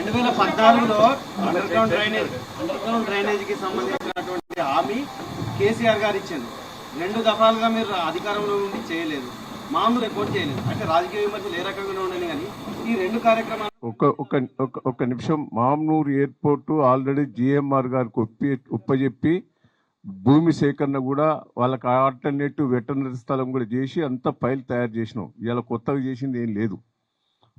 2014లో under ground డ్రైనేజీకి సంబంధించినటువంటి హామీ కేసీఆర్ గారు ఇచ్చారు. 2 దఫాలుగా మీరు అధికారంలో ఉండి చేయలేదు, మామూలు రిపోర్ట్ చేయలేదు. అంటే రాజకీయ విమర్శలు ఏ రకంగా ఉండాలి కానీ ఈ 2 కార్యక్రమాలు. ఒక నిమిషం. మామ్నూర్ ఎయిర్పోర్టు ఆల్రెడీ జిఎంఆర్ గారికి ఒప్పజెప్పి భూమి సేకరణ కూడా వాళ్ళకి ఆల్టర్నేటివ్ వెటర్నరీ స్థలం కూడా చేసి అంతా ఫైల్ తయారు చేసినాం. ఇలా కొత్తగా చేసింది ఏం లేదు.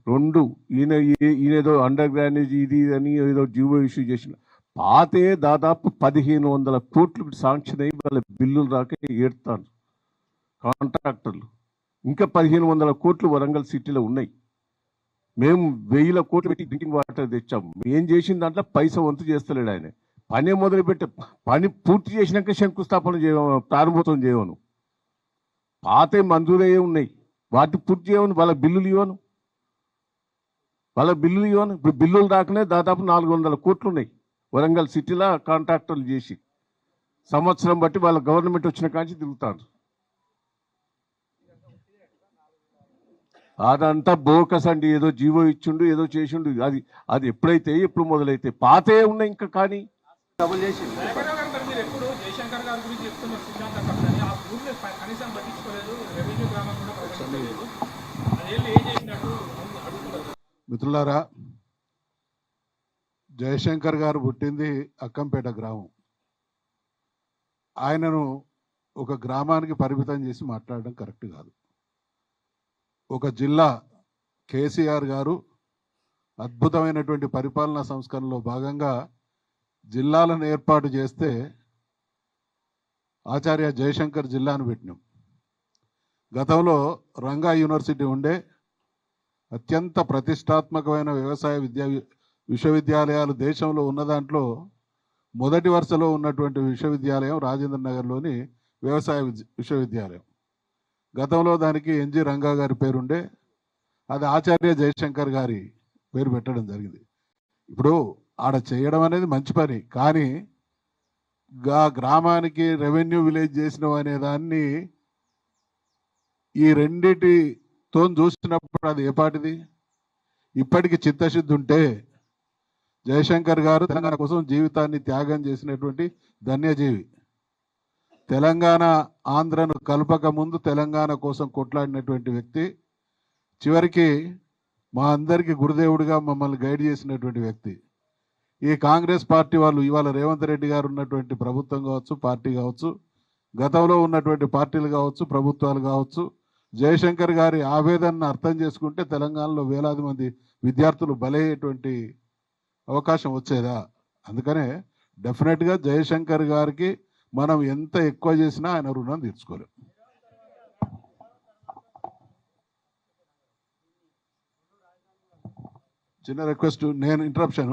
2 ఈయనేదో అండర్ గ్రానేజ్ ఇది అని ఏదో జీవో ఇష్యూ చేసిన పాతే దాదాపు 1500 కోట్లు శాంక్షన్ అయ్యి వాళ్ళ బిల్లులు రాక ఏడుతారు కాంట్రాక్టర్లు. ఇంకా 1500 కోట్లు వరంగల్ సిటీలో ఉన్నాయి. మేము 1000 కోట్లు పెట్టి డ్రింకింగ్ వాటర్ తెచ్చాము. ఏం చేసిన దాంట్లో పైసా వంతు చేస్తలేడు ఆయన. పని మొదలుపెట్టే పని పూర్తి చేసినాక శంకుస్థాపన ప్రారంభోత్సవం చేయవను. పాతే మంజూరయ్యే ఉన్నాయి, వాటి పూర్తి చేయవను. వాళ్ళ బిల్లులు ఇవ్వను. ఇప్పుడు బిల్లులు రాకనే దాదాపు 400 కోట్లు ఉన్నాయి వరంగల్ సిటీలో కాంట్రాక్టర్లు చేసి. సంవత్సరం బట్టి వాళ్ళ గవర్నమెంట్ వచ్చిన కాంచి తిరుగుతారు. అదంతా బోకస్ అండి. ఏదో జీవో ఇచ్చిండు, ఏదో చేసిండు. అది ఎప్పుడు మొదలైతే పాతే ఉన్నాయి. ఇంకా కానీ డబుల్ చేసి మిత్రులారా, జయశంకర్ గారు పుట్టింది అక్కంపేట గ్రామం. ఆయనను ఒక గ్రామానికి పరిమితం చేసి మాట్లాడడం కరెక్ట్ కాదు. ఒక జిల్లా కేసీఆర్ గారు అద్భుతమైనటువంటి పరిపాలనా సంస్కరణలో భాగంగా జిల్లాలను ఏర్పాటు చేస్తే ఆచార్య జయశంకర్ జిల్లాను పెట్టినాం. గతంలో రంగా యూనివర్సిటీ ఉండే అత్యంత ప్రతిష్టాత్మకమైన వ్యవసాయ విశ్వవిద్యాలయాలు దేశంలో ఉన్న దాంట్లో మొదటి వరుసలో ఉన్నటువంటి విశ్వవిద్యాలయం రాజేంద్ర నగర్లోని వ్యవసాయ విశ్వవిద్యాలయం. గతంలో దానికి ఎన్జి రంగా గారి పేరుండే, అది ఆచార్య జయశంకర్ గారి పేరు పెట్టడం జరిగింది. ఇప్పుడు ఆడ చేయడం అనేది మంచి పని, కానీ గ్రామానికి రెవెన్యూ విలేజ్ చేసినాం అనే దాన్ని ఈ రెండిటితో చూసినప్పుడు అది ఏ పాటిది? ఇప్పటికి చిత్తశుద్ధి ఉంటే జయశంకర్ గారు తెలంగాణ కోసం జీవితాన్ని త్యాగం చేసినటువంటి ధన్యజీవి. తెలంగాణ ఆంధ్రను కలపక ముందు తెలంగాణ కోసం కొట్లాడినటువంటి వ్యక్తి. చివరికి మా అందరికీ గురుదేవుడిగా మమ్మల్ని గైడ్ చేసినటువంటి వ్యక్తి. ఈ కాంగ్రెస్ పార్టీ వాళ్ళు ఇవాళ రేవంత్ రెడ్డి గారు ఉన్నటువంటి ప్రభుత్వం కావచ్చు, పార్టీ కావచ్చు, గతంలో ఉన్నటువంటి పార్టీలు కావచ్చు, ప్రభుత్వాలు కావచ్చు, జయశంకర్ గారి ఆవేదనను అర్థం చేసుకుంటే తెలంగాణలో వేలాది మంది విద్యార్థులు బలయ్యేటువంటి అవకాశం వచ్చేదా? అందుకనే డెఫినెట్గా జయశంకర్ గారికి మనం ఎంత ఎక్కువ చేసినా ఆయన రుణం తీర్చుకోలేం. చిన్న రిక్వెస్ట్, నేను ఇంటరప్షన్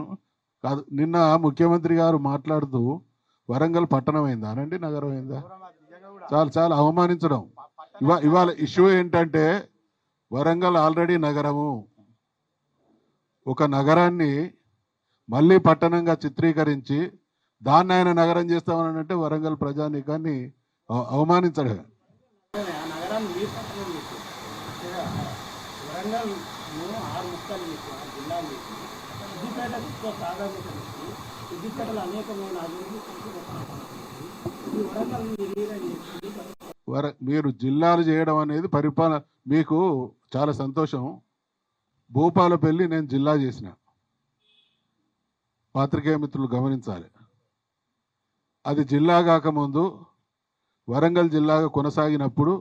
కాదు. నిన్న ముఖ్యమంత్రి గారు మాట్లాడుతూ వరంగల్ పట్టణం అయిందా అనండి, నగరం అయిందా? చాలా అవమానించడం. ఇవాళ ఇష్యూ ఏంటంటే వరంగల్ ఆల్రెడీ నగరము. ఒక నగరాన్ని మళ్ళీ పట్టణంగా చిత్రీకరించి దాన్ని ఆయన నగరం చేస్తామని అంటే వరంగల్ ప్రజానీకాన్ని అవమానించడమే. మీరు జిల్లాలు చేయడం అనేది పరిపాలన. మీకు చాలా సంతోషం. భూపాలపల్లి నేను జిల్లా చేసిన, పాత్రికేయ మిత్రులు గమనించాలి. అది జిల్లా కాకముందు వరంగల్ జిల్లాగా కొనసాగినప్పుడు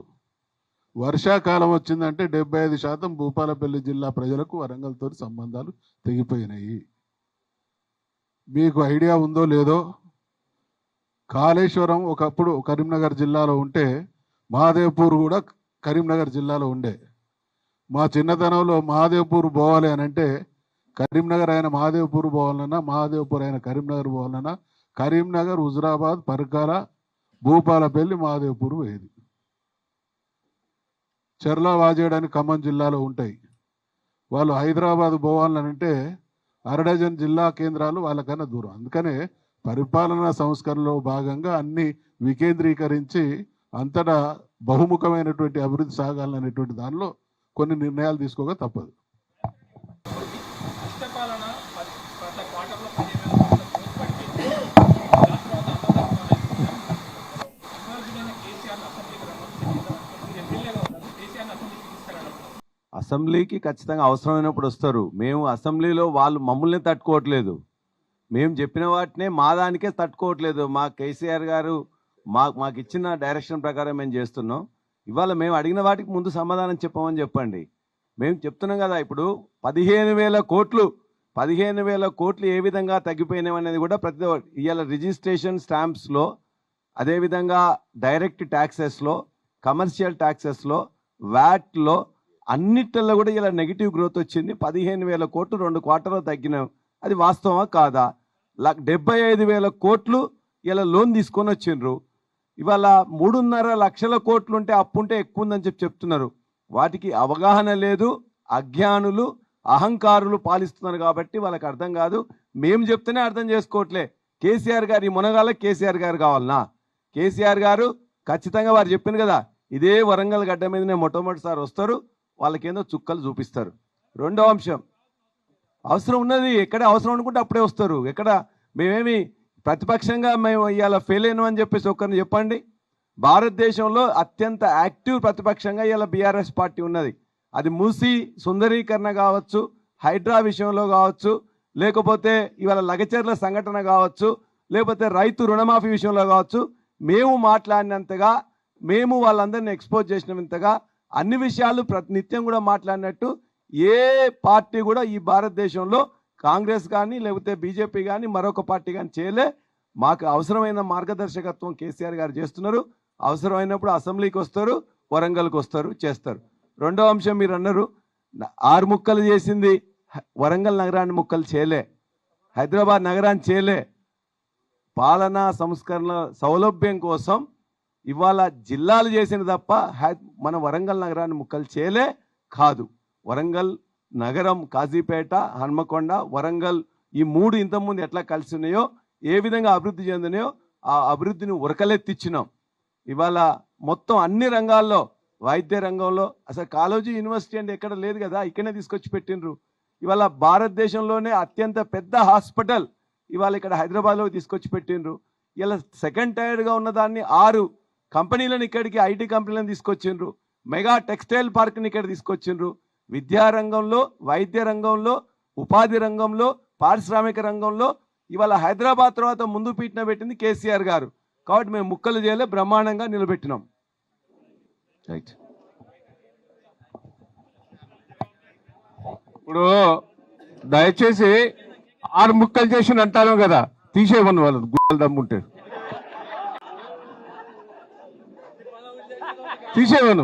వర్షాకాలం వచ్చిందంటే 75% భూపాలపల్లి జిల్లా ప్రజలకు వరంగల్తో సంబంధాలు తెగిపోయినాయి. మీకు ఐడియా ఉందో లేదో, కాళేశ్వరం ఒకప్పుడు కరీంనగర్ జిల్లాలో ఉంటే మహాదేవ్పూర్ కూడా కరీంనగర్ జిల్లాలో ఉండే. మా చిన్నతనంలో మహాదేవ్పూర్ పోవాలి అని అంటే కరీంనగర్ అయిన మహాదేవ్పూర్ పోవాలన్నా, మహాదేవ్పూర్ అయిన కరీంనగర్ పోవాలన్నా కరీంనగర్, హుజురాబాద్, పరకాల, భూపాలపల్లి, మహాదేవ్పూర్ పోయేది. చెర్ల వాజేయడానికి ఖమ్మం జిల్లాలో ఉంటాయి. వాళ్ళు హైదరాబాద్ పోవాలనంటే అరడజన్ జిల్లా కేంద్రాలు వాళ్ళకన్నా దూరం. అందుకనే పరిపాలనా సంస్కరణలో భాగంగా అన్ని వికేంద్రీకరించి అంతటా బహుముఖమైనటువంటి అభివృద్ధి సాగాలనేటువంటి దానిలో కొన్ని నిర్ణయాలు తీసుకోక తప్పదు. అసెంబ్లీకి ఖచ్చితంగా అవసరమైనప్పుడు వస్తారు. మేము అసెంబ్లీలో వాళ్ళు మమ్మల్ని తట్టుకోవట్లేదు, మేము చెప్పిన వాటినే మా దానికే తట్టుకోవట్లేదు. మా కేసీఆర్ గారు మాకు ఇచ్చిన డైరెక్షన్ ప్రకారం మేము చేస్తున్నాం. ఇవాళ మేము అడిగిన వాటికి ముందు సమాధానం చెప్పమని చెప్పండి. మేము చెప్తున్నాం కదా, ఇప్పుడు 15,000 కోట్లు ఏ విధంగా తగ్గిపోయినాయి అనేది కూడా ప్రతి ఇవాళ రిజిస్ట్రేషన్ స్టాంప్స్లో, అదేవిధంగా డైరెక్ట్ ట్యాక్సెస్లో, కమర్షియల్ ట్యాక్సెస్లో, వ్యాట్లో అన్నిటిలో కూడా ఇలా నెగిటివ్ గ్రోత్ వచ్చింది. 15,000 కోట్లు 2 క్వార్టర్లో తగ్గినాం. అది వాస్తవమా కాదా? 75,000 కోట్లు ఇలా లోన్ తీసుకొని వచ్చిండ్రు. ఇవాళ 3.5 లక్షల కోట్లు ఉంటే అప్పుంటే ఎక్కువ ఉందని చెప్తున్నారు. వాటికి అవగాహన లేదు, అజ్ఞానులు అహంకారులు పాలిస్తున్నారు కాబట్టి వాళ్ళకి అర్థం కాదు. మేము చెప్తేనే అర్థం చేసుకోవట్లే. కేసీఆర్ గారు ఈ మునగాల కేసీఆర్ గారు కావాలనా? కేసీఆర్ గారు ఖచ్చితంగా వారు చెప్పింది కదా, ఇదే వరంగల్ గడ్డ మీదనే మొట్టమొదటిసారి వస్తారు, వాళ్ళకేందో చుక్కలు చూపిస్తారు. రెండో అంశం, అవసరం ఉన్నది ఎక్కడ అవసరం అనుకుంటే అప్పుడే వస్తారు. ఎక్కడ మేమేమి ప్రతిపక్షంగా మేము ఇవాళ ఫెయిల్ అయినాం అని చెప్పేసి ఒక్కరిని చెప్పండి. భారతదేశంలో అత్యంత యాక్టివ్ ప్రతిపక్షంగా ఇవాళ బీఆర్ఎస్ పార్టీ ఉన్నది. అది మూసి సుందరీకరణ కావచ్చు, హైడ్రా విషయంలో కావచ్చు, లేకపోతే ఇవాళ లగచర్ల సంఘటన కావచ్చు, లేకపోతే రైతు రుణమాఫీ విషయంలో కావచ్చు, మేము మాట్లాడినంతగా, మేము వాళ్ళందరినీ ఎక్స్పోజ్ చేసినంతగా అన్ని విషయాలు నిత్యం కూడా మాట్లాడినట్టు ఏ పార్టీ కూడా ఈ భారతదేశంలో కాంగ్రెస్ కానీ లేకపోతే బీజేపీ కానీ మరొక పార్టీ కానీ చేయలే. మాకు అవసరమైన మార్గదర్శకత్వం కేసీఆర్ గారు చేస్తున్నారు. అవసరమైనప్పుడు అసెంబ్లీకి వస్తారు, వరంగల్కి వస్తారు, చేస్తారు. రెండో అంశం, మీరు అన్నారు 6 ముక్కలు చేసింది వరంగల్ నగరాన్ని ముక్కలు చేయలే, హైదరాబాద్ నగరాన్ని చేయలే. పాలనా సంస్కరణ సౌలభ్యం కోసం ఇవాళ జిల్లాలు చేసిన తప్ప మన వరంగల్ నగరాన్ని ముక్కలు చేయలే కాదు. వరంగల్ నగరం, కాజీపేట, హన్మకొండ, వరంగల్ ఈ 3 ఇంతకుముందు ఎట్లా కలిసి ఉన్నాయో, ఏ విధంగా అభివృద్ధి చెందినాయో ఆ అభివృద్ధిని ఉరకలెత్తిచ్చినాం. ఇవాళ మొత్తం అన్ని రంగాల్లో, వైద్య రంగంలో అసలు కాలేజీ యూనివర్సిటీ అంటే ఎక్కడ లేదు కదా, ఇక్కడనే తీసుకొచ్చి పెట్టినరు. ఇవాళ భారతదేశంలోనే అత్యంత పెద్ద హాస్పిటల్ ఇవాళ ఇక్కడ హైదరాబాద్లో తీసుకొచ్చి పెట్టినరు. ఇలా సెకండ్ టైర్గా ఉన్న దాన్ని 6 కంపెనీలను ఇక్కడికి, ఐటీ కంపెనీలను తీసుకొచ్చిండ్రు. మెగా టెక్స్టైల్ పార్క్ని ఇక్కడ తీసుకొచ్చిండ్రు. విద్యారంగంలో, వైద్య రంగంలో, ఉపాధి రంగంలో, పారిశ్రామిక రంగంలో ఇవాళ హైదరాబాద్ తర్వాత ముందు పీఠన పెట్టింది కేసీఆర్ గారు. కాబట్టి మేము ముక్కలు చేయలే, బ్రహ్మాండంగా నిలబెట్టినాం. రైట్. ఇప్పుడు దయచేసి 6 ముక్కలు చేసి అంటాను కదా, తీసేయమని వాళ్ళు గుడ్డలు దమ్ముంటే తీసేయమను.